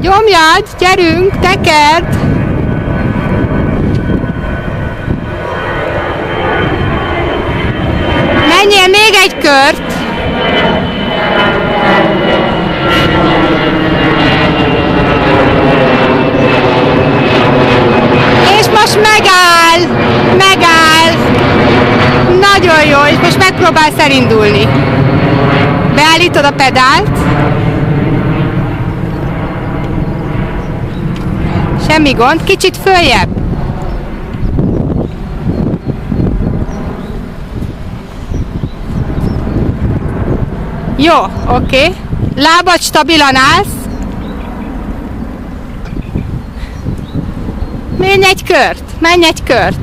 Gyomjad, gyerünk, tekerd! Menjél még egy kört! És most megáll! Megáll! Nagyon jó, és most megpróbálsz elindulni. Beállítod a pedált. Semmi gond, kicsit följebb. Jó, oké. Lábad stabilan állsz. Menj egy kört, menj egy kört.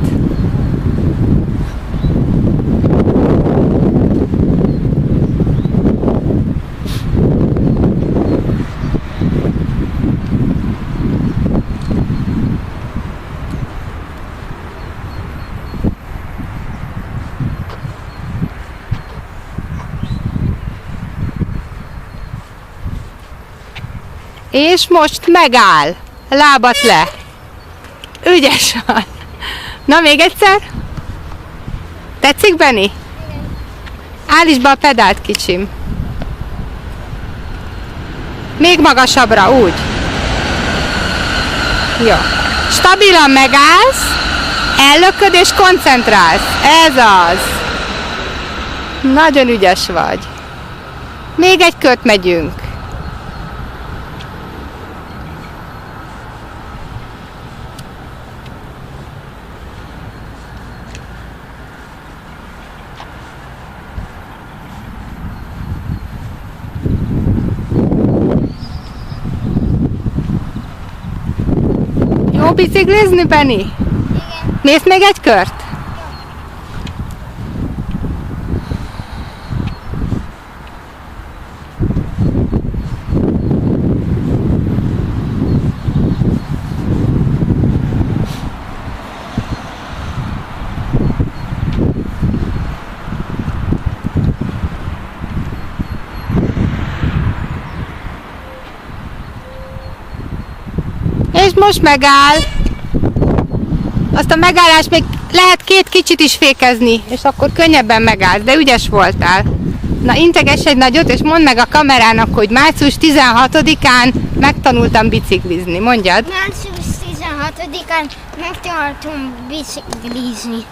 És most megáll. Lábat le. Ügyes vagy. Na, még egyszer. Tetszik, Benni? Állítsd be a pedált, kicsim. Még magasabbra, úgy. Jó. Stabilan megállsz, ellököd és koncentrálsz. Ez az. Nagyon ügyes vagy. Még egy kört megyünk. Jó biciklizni, Benni? Igen. Mész még egy kört? És most megáll. Azt a megállást még lehet két kicsit is fékezni, és akkor könnyebben megállsz, de ügyes voltál. Na, integes egy nagyot, és mondd meg a kamerának, hogy március 16-án megtanultam biciklizni. Mondjad? Március 16-án megtanultam biciklizni.